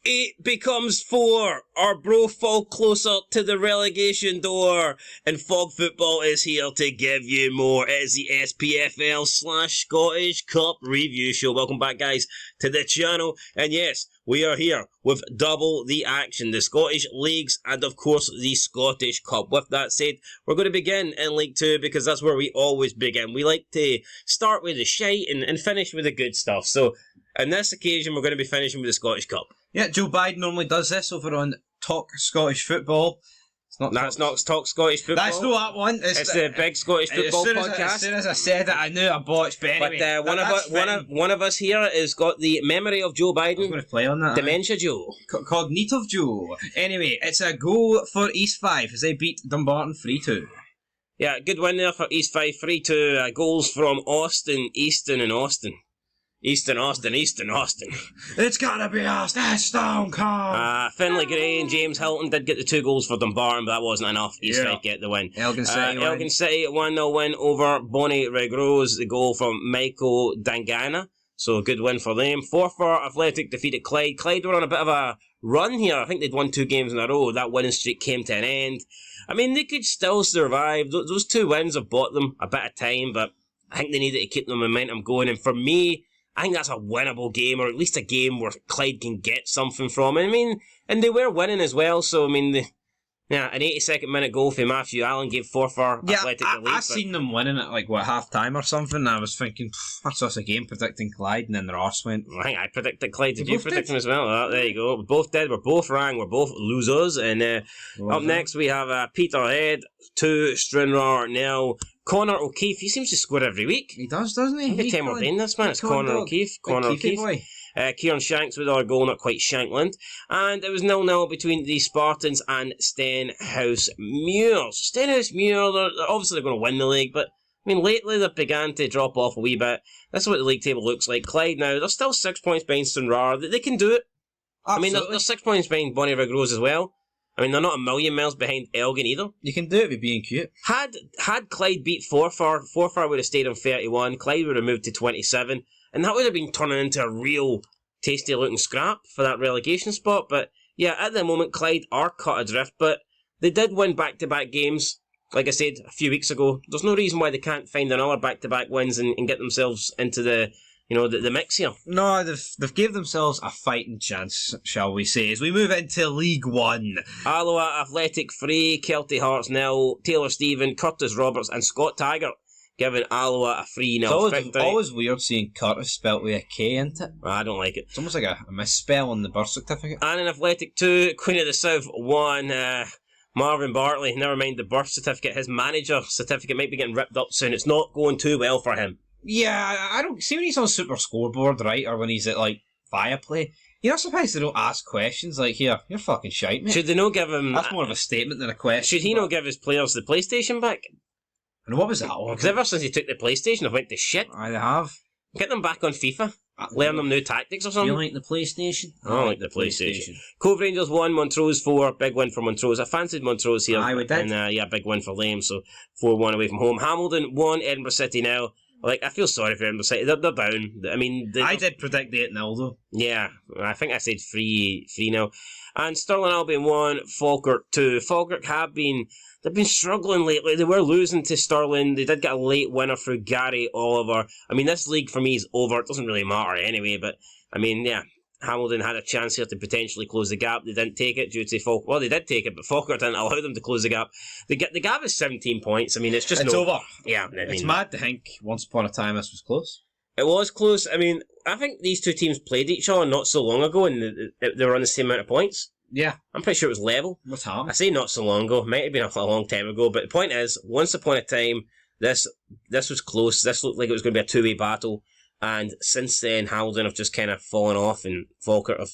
8 becomes 4. Our bro fall closer to the relegation door. And Fog Football is here to give you more. It is the SPFL / Scottish Cup review show. Welcome back, guys, to the channel. And yes, we are here with double the action. The Scottish Leagues and, of course, the Scottish Cup. With that said, we're going to begin in League 2 because that's where we always begin. We like to start with the shite and finish with the good stuff. So, on this occasion, we're going to be finishing with the Scottish Cup. Yeah, Joe Biden normally does this over on Talk Scottish Football. It's not. That's not Talk Scottish Football. That's not that one. It's the Big Scottish Football Podcast. As soon as I said it, I knew I botched. But anyway, but one of us here has got the memory of Joe Biden. I'm going to play on that. Dementia Joe. Cognitive Joe. Anyway, it's a goal for East 5 as they beat Dumbarton 3-2. Yeah, good win there for East 5, 3-2. Goals from Austin, Easton and Austin. Easton, Austin. It's gotta be us, that's Stone Cold. Finlay Gray and James Hilton did get the 2 goals for Dumbarton, but that wasn't enough. East 5 get the win. Elgin City Elgin City 1-0 win over Bonnie Regrose. The goal from Michael Dangana. So a good win for them. 4-4 Athletic defeated Clyde. Clyde were on a bit of a run here. I think they'd won 2 games in a row. That winning streak came to an end. I mean, they could still survive. Those 2 wins have bought them a bit of time, but I think they needed to keep the momentum going. And for me, I think that's a winnable game, or at least a game where Clyde can get something from it. I mean, and they were winning as well, so I mean, an 82nd minute goal for Matthew Allen gave 4-4 Athletic the lead. I seen them winning at like half time or something, and I was thinking, that's just a game predicting Clyde, and then their arse went. I think I predicted Clyde. Did you predict them as well? There you go. We both did. We're both rang. We're both losers. And up next we have Peterhead 2, Stranraer 0. Connor O'Keefe, he seems to score every week. He does, doesn't he? Every time we're doing this, man, it's Connor O'Keefe. Kieran Shanks with our goal, not quite Shankland. And it was 0-0 between the Spartans and Stenhouse Muirs. Stenhouse Muir, obviously they're going to win the league, but I mean, lately they've began to drop off a wee bit. That's what the league table looks like. Clyde now, they're still 6 points behind Stranraer. They can do it. Absolutely. I mean, they're 6 points behind Bonnie Regrose as well. I mean, they're not a million miles behind Elgin either. You can do it by being cute. Had Clyde beat Forfar would have stayed on 31, Clyde would have moved to 27, and that would have been turning into a real tasty-looking scrap for that relegation spot. But, yeah, at the moment, Clyde are cut adrift, but they did win back-to-back games, like I said, a few weeks ago. There's no reason why they can't find another back-to-back wins and get themselves into the mix here. No, they've gave themselves a fighting chance, shall we say, as we move into League 1. Alloa Athletic 3, Kelty Hearts 0, Taylor Stephen, Curtis Roberts and Scott Taggart giving Alloa a 3-0 victory. It's always weird seeing Curtis spelt with a K, isn't it? I don't like it. It's almost like a misspell on the birth certificate. And in Athletic 2, Queen of the South 1, Marvin Bartley, never mind the birth certificate, his manager certificate might be getting ripped up soon. It's not going too well for him. Yeah, I don't see when he's on Super Scoreboard, right, or when he's at like Viaplay. You're not surprised they don't ask questions like, "Here, you're fucking shite, mate." Should they not give him? That's more of a statement than a question. Should he not give his players the PlayStation back? And what was that one? Because ever since he took the PlayStation, I went to shit. I have. Get them back on FIFA. Learn them new tactics or something. You like the PlayStation? I don't like the PlayStation. Cove Rangers 1, Montrose 4. Big win for Montrose. I fancied Montrose here. Aye, we did. And big win for them. So 4-1 away from home. Hamilton 1, Edinburgh City now. Like, I feel sorry for Edinburgh City. They're down. I mean, I did predict 8-0 though. Yeah, I think I said 3-0. And Stirling Albion 1, Falkirk 2. Falkirk they've been struggling lately. They were losing to Stirling. They did get a late winner through Gary Oliver. I mean, this league for me is over. It doesn't really matter anyway, but I mean, yeah. Hamilton had a chance here to potentially close the gap. They didn't take it due to Falkirk. Well, they did take it, but Falkirk didn't allow them to close the gap. The gap is 17 points. I mean, it's over. Yeah, it's mad to think once upon a time this was close. It was close. I mean, I think these 2 teams played each other not so long ago, and they were on the same amount of points. Yeah. I'm pretty sure it was level. What's happened? I say not so long ago. Might have been a long time ago, but the point is, once upon a time, this was close. This looked like it was going to be a 2-way battle. And since then, Hamilton have just kind of fallen off, and Falkirk have...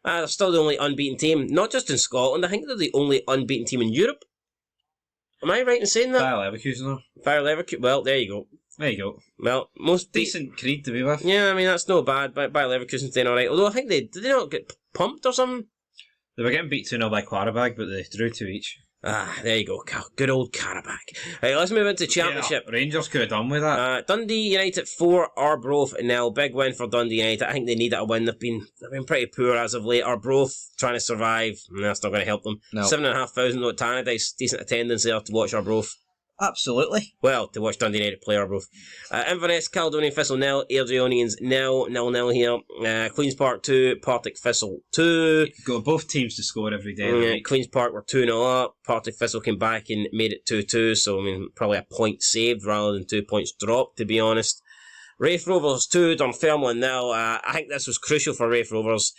they're still the only unbeaten team, not just in Scotland. I think they're the only unbeaten team in Europe. Am I right in saying that? Bayer Leverkusen, though. Bayer Leverkusen. Well, there you go. There you go. Well, most decent creed to be with. Yeah, I mean that's no bad. Bayer Leverkusen's doing all right. Although I think did they not get pumped or something? They were getting beat 2-0 by Quarabag, but they drew 2 each. There you go. Good old Karabakh. Right, let's move into Championship. Yeah, Rangers could have done with that. Dundee United 4, Arbroath 0. Big win for Dundee United. I think they needed a win. They've been pretty poor as of late. Arbroath trying to survive. That's not going to help them. No. 7,500 at Tannadice. Decent attendance there to watch Arbroath. Absolutely. Well, to watch Dundee United play Arbroath. Inverness, Caledonian Thistle 0. Airdrieonians 0-0 here. Queen's Park 2, Partick Thistle 2. Got both teams to score every day. Queen's Park were 2-0 up. Partick Thistle came back and made it 2-2. So, I mean, probably a point saved rather than 2 points dropped, to be honest. Raith Rovers 2, Dunfermline 0. I think this was crucial for Raith Rovers.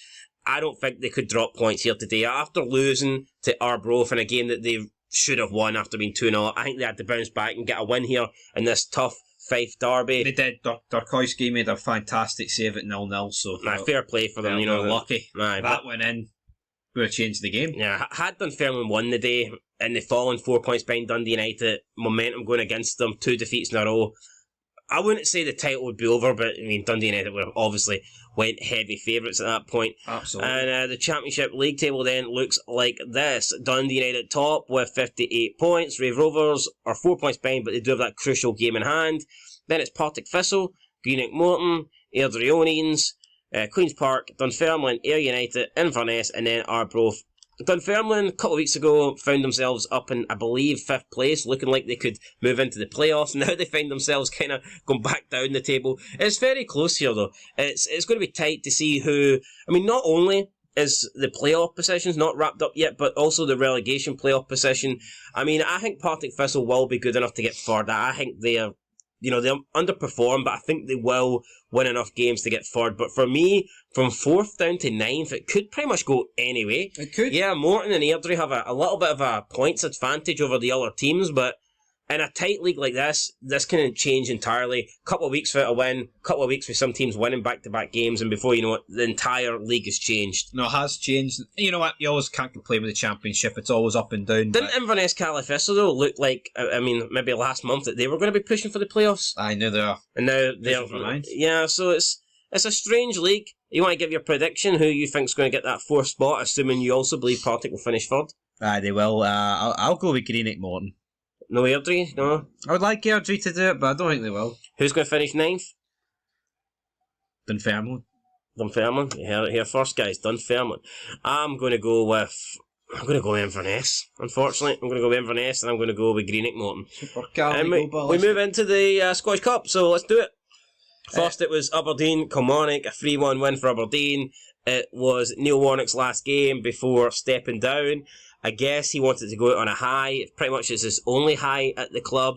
I don't think they could drop points here today. After losing to Arbroath in a game that they should have won after being 2-0, I think they had to bounce back and get a win here in this tough Fife derby. They did. Durkowski made a fantastic save at 0-0, so fair play for them. They're lucky. That went in would have changed the game. Yeah, had Dunfermline won the day and they've fallen 4 points behind Dundee United, momentum going against them, 2 defeats in a row, I wouldn't say the title would be over, but I mean Dundee United would have obviously went heavy favourites at that point. Absolutely. And the Championship League table then looks like this. Dundee United top with 58 points. Raith Rovers are 4 points behind, but they do have that crucial game in hand. Then it's Partick Thistle, Greenock Morton, Airdrieonians, Queen's Park, Dunfermline, Ayr United, Inverness, and then Arbroath. Dunfermline, a couple of weeks ago, found themselves up in, I believe, 5th place, looking like they could move into the playoffs. Now they find themselves kind of going back down the table. It's very close here, though. It's going to be tight to see who... I mean, not only is the playoff positions not wrapped up yet, but also the relegation playoff position. I mean, I think Partick Thistle will be good enough to get further. I think they are... they'll underperform, but I think they will win enough games to get forward. But for me, from 4th down to 9th, it could pretty much go any way. It could. Yeah, Morton and Airdrie have a little bit of a points advantage over the other teams, but in a tight league like this can change entirely. Couple of weeks without a win, couple of weeks with some teams winning back-to-back games, and before you know it, the entire league has changed. No, it has changed. You know what? You always can't complain with the Championship. It's always up and down. Didn't Inverness Thistle, though, look like, I mean, maybe last month that they were going to be pushing for the playoffs? I know they are. And now they're... Yeah, so it's a strange league. You want to give your prediction, who you think's going to get that 4th spot, assuming you also believe Partick will finish 3rd? They will. I'll go with Greenock Morton. No Airdrie? No? I would like Airdrie to do it, but I don't think they will. Who's going to finish 9th? Dunfermline. Dunfermline? Here first, guys. Dunfermline. I'm going to go with Inverness, unfortunately. I'm going to go with Inverness, and I'm going to go with Greenock Morton. And we move into the Scottish Cup, so let's do it. First, it was Aberdeen, Kilmarnock, a 3-1 win for Aberdeen. It was Neil Warnock's last game before stepping down. I guess he wanted to go out on a high. Pretty much it's his only high at the club.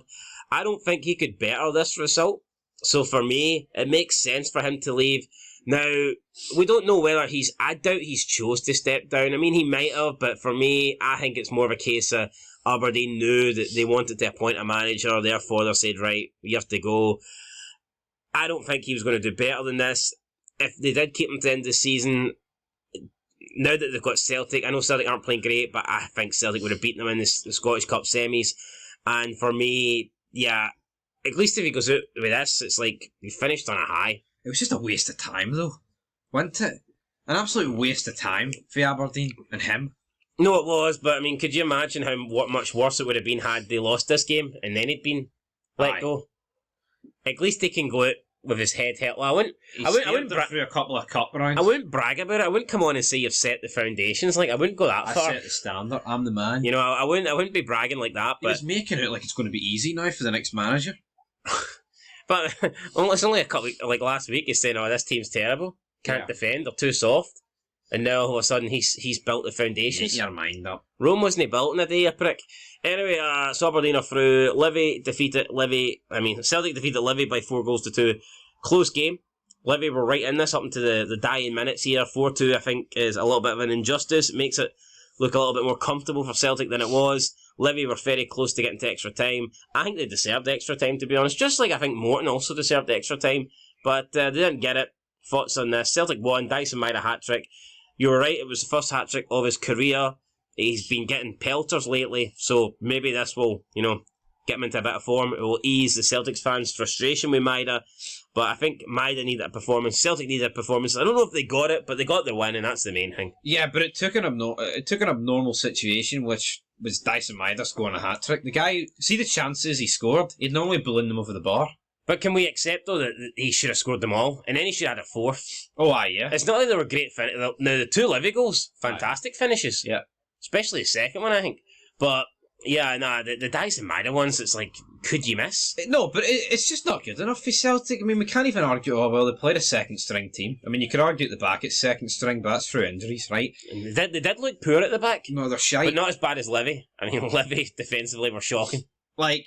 I don't think he could better this result. So for me, it makes sense for him to leave. Now, we don't know whether I doubt he's chose to step down. I mean, he might have, but for me, I think it's more of a case of Aberdeen knew that they wanted to appoint a manager, therefore they said, right, you have to go. I don't think he was going to do better than this. If they did keep him to the end of the season, now that they've got Celtic, I know Celtic aren't playing great, but I think Celtic would have beaten them in the Scottish Cup semis. And for me, yeah, at least if he goes out with this, it's like he finished on a high. It was just a waste of time, though, wasn't it? An absolute waste of time for Aberdeen and him. No, it was, but I mean, could you imagine what much worse it would have been had they lost this game and then he'd been let go? At least he can go out with his head held. Well, I wouldn't through a couple of cup rounds. I wouldn't brag about it. I wouldn't come on and say you've set the foundations. Like, I wouldn't go that far. I set the standard. I'm the man. I wouldn't be bragging like that. But he's making it like it's going to be easy now for the next manager. But it's only a couple, like last week, he's saying, "Oh, this team's terrible. Can't defend. They're too soft." And now all of a sudden he's built the foundations. Make your mind up. Rome wasn't built in a day, you prick. Anyway, so Aberdeen are through. Celtic defeated Livy by 4-2. Close game. Livy were right in this up into the dying minutes here. 4-2, I think, is a little bit of an injustice. It makes it look a little bit more comfortable for Celtic than it was. Livy were very close to getting to extra time. I think they deserved the extra time, to be honest. Just like I think Morton also deserved the extra time. But they didn't get it. Thoughts on this? Celtic won. Dyson made a hat-trick. You were right, it was the first hat-trick of his career. He's been getting pelters lately, so maybe this will, get him into a bit of form. It will ease the Celtics fans' frustration with Maida. But I think Maida needed a performance. Celtic needed a performance. I don't know if they got it, but they got their win, and that's the main thing. Yeah, but it took an abnormal situation, which was Dyson Maida scoring a hat-trick. The guy, see the chances he scored? He'd normally balloon them over the bar. But can we accept, though, that he should have scored them all? And then he should have had a fourth. Oh, aye, yeah. It's not like they were great finishes. Now, the 2 Livy goals, fantastic finishes. Yeah. Especially the second one, I think. But, yeah, the Dyson Maida ones, it's like, could you miss? No, but it's just not good enough for Celtic. I mean, we can't even argue, oh, well, they played a second-string team. I mean, you could argue at the back it's second-string, but that's through injuries, right? And they did look poor at the back. No, they're shite. But not as bad as Livy. I mean, Livy defensively were shocking. Like,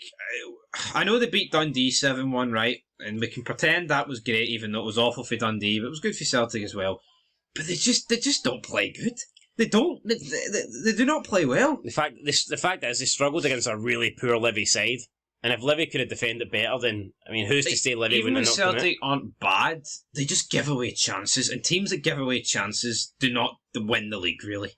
I know they beat Dundee 7-1, right? And we can pretend that was great, even though it was awful for Dundee, but it was good for Celtic as well. But they just don't play good. They don't. They do not play well. The fact is, they struggled against a really poor Livy side. And if Livy could have defended better, then, I mean, who's to say Livy wouldn't have knocked them out? Even when Celtic aren't bad, they just give away chances. And teams that give away chances do not win the league, really.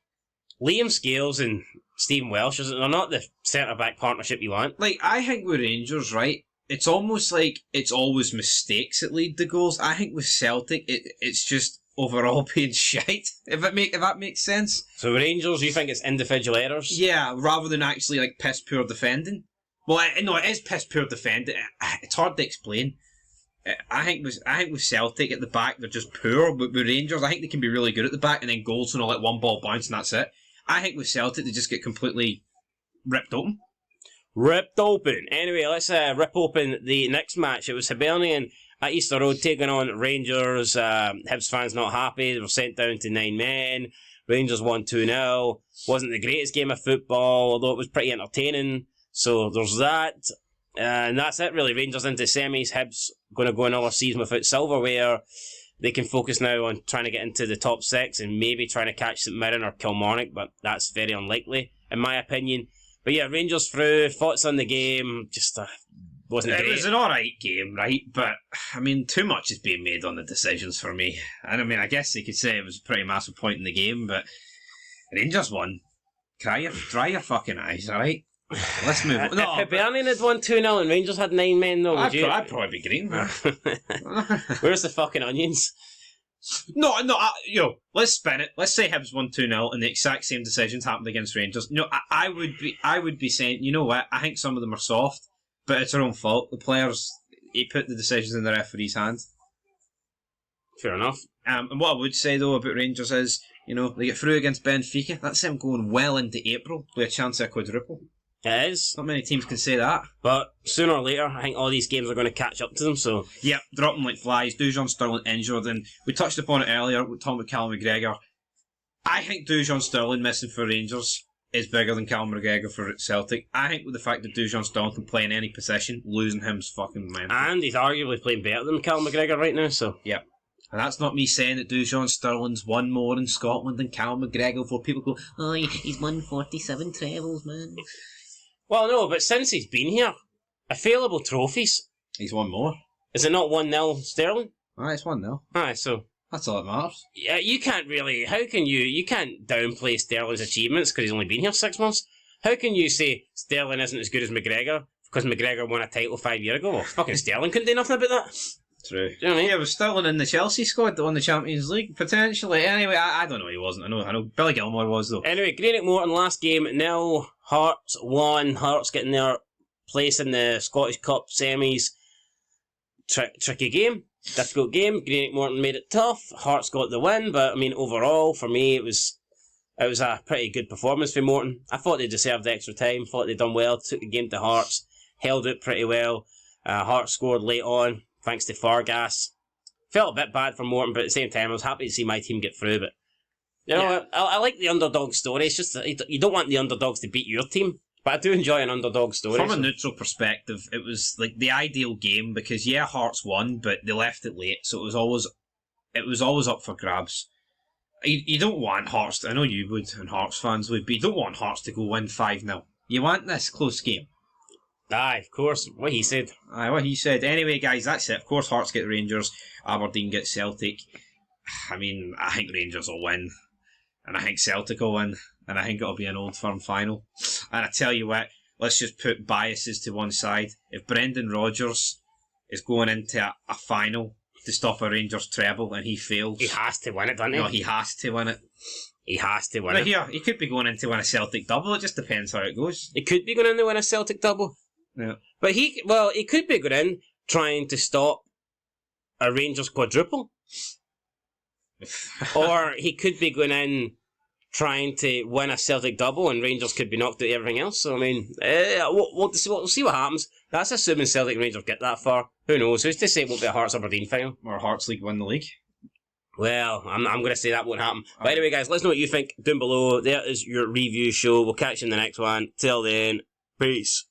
Liam Scales and Stephen Welsh, they're not the centre-back partnership you want. Like, I think with Rangers, right, it's almost like it's always mistakes that lead to goals. I think with Celtic, it's just overall being shite, if that makes sense. So Rangers, you think it's individual errors? Yeah, rather than actually, like, piss poor defending. Well, no, it is piss poor defending. It's hard to explain. I think with Celtic at the back, they're just poor. But with Rangers, I think they can be really good at the back, and then goals and all, like one ball bounce, and that's it. I think with Celtic, they just get completely ripped open. Ripped open. Anyway, let's rip open the next match. It was Hibernian at Easter Road taking on Rangers. Hibs fans not happy. They were sent down to 9 men. Rangers won 2-0. Wasn't the greatest game of football, although it was pretty entertaining. So there's that. And that's it, really. Rangers into semis. Hibs going to go another season without silverware. They can focus now on trying to get into the top 6 and maybe trying to catch St Mirren or Kilmarnock, but that's very unlikely, in my opinion. But yeah, Rangers through. Thoughts on the game? Just wasn't great. It was an alright game, right? But, I mean, too much is being made on the decisions for me. And I mean, I guess you could say it was a pretty massive point in the game, but Rangers won. Dry your fucking eyes, alright? Let's move on. No, if Hibernian had won 2-0 and Rangers had 9 men, though, I'd probably be green. Where's the fucking onions? No, let's spin it. Let's say Hibs won 2-0 and the exact same decisions happened against Rangers. No, I would be saying, you know what, I think some of them are soft, but it's their own fault. The players, he put the decisions in the referee's hands. Fair enough. And what I would say, though, about Rangers is, they get through against Benfica. That's them going well into April with a chance of a quadruple. It is. Not many teams can say that. But sooner or later, I think all these games are going to catch up to them, so... Yep, dropping like flies. Dujon Sterling injured, and we touched upon it earlier, we talking about Callum McGregor. I think Dujon Sterling missing for Rangers is bigger than Callum McGregor for Celtic. I think with the fact that Dujon Sterling can play in any position, losing him's fucking mental. And he's arguably playing better than Callum McGregor right now, so... Yep. And that's not me saying that Dujon Sterling's won more in Scotland than Callum McGregor, before people go, oh, he's won 47 trebles, man. Well, no, but since he's been here, available trophies. He's won more. Is it not 1-0 Sterling? Aye, it's 1-0. Aye, so... That's all that matters. Yeah, you can't really... How can you can't downplay Sterling's achievements because he's only been here 6 months? How can you say Sterling isn't as good as McGregor because McGregor won a title 5 years ago? Well, fucking Sterling couldn't do nothing about that. True. Do you know what I mean? Yeah, was Sterling in the Chelsea squad that won the Champions League? Potentially. Anyway, I don't know, he wasn't. I know Billy Gilmore was, though. Anyway, Greenock Morton, last game, 0. Hearts won. Hearts getting their place in the Scottish Cup semis. Tricky game. Difficult game. Greenock Morton made it tough. Hearts got the win, but, I mean, overall, for me, it was a pretty good performance for Morton. I thought they deserved the extra time. Thought they'd done well. Took the game to Hearts. Held it pretty well. Hearts scored late on, thanks to Fargas. Felt a bit bad for Morton, but at the same time, I was happy to see my team get through. But I like the underdog story. It's just that you don't want the underdogs to beat your team, but I do enjoy an underdog story. From a neutral perspective, it was like the ideal game because Hearts won, but they left it late, so it was always up for grabs. You don't want Hearts to, I know you would, and Hearts fans would, but you don't want Hearts to go win 5-0. You want this close game. Aye, of course. What he said. Aye, what he said. Anyway, guys, that's it. Of course, Hearts get Rangers. Aberdeen get Celtic. I mean, I think Rangers will win. And I think Celtic will win. And I think it'll be an Old Firm final. And I tell you what, let's just put biases to one side. If Brendan Rodgers is going into a final to stop a Rangers treble and he fails. He has to win it, doesn't he? No, he has to win it. He has to win But it. here, he could be going in to win a Celtic double. It just depends how it goes. He could be going in to win a Celtic double. Yeah. But he could be going in trying to stop a Rangers quadruple. Or he could be going in trying to win a Celtic double and Rangers could be knocked out of everything else. So, I mean, we'll see what happens. That's assuming Celtic and Rangers get that far. Who knows? Who's to say it won't be a Hearts Aberdeen final? Or Hearts League win the league. Well, I'm going to say that won't happen. But anyway, guys, let us know what you think down below. There is your review show. We'll catch you in the next one. Till then, peace.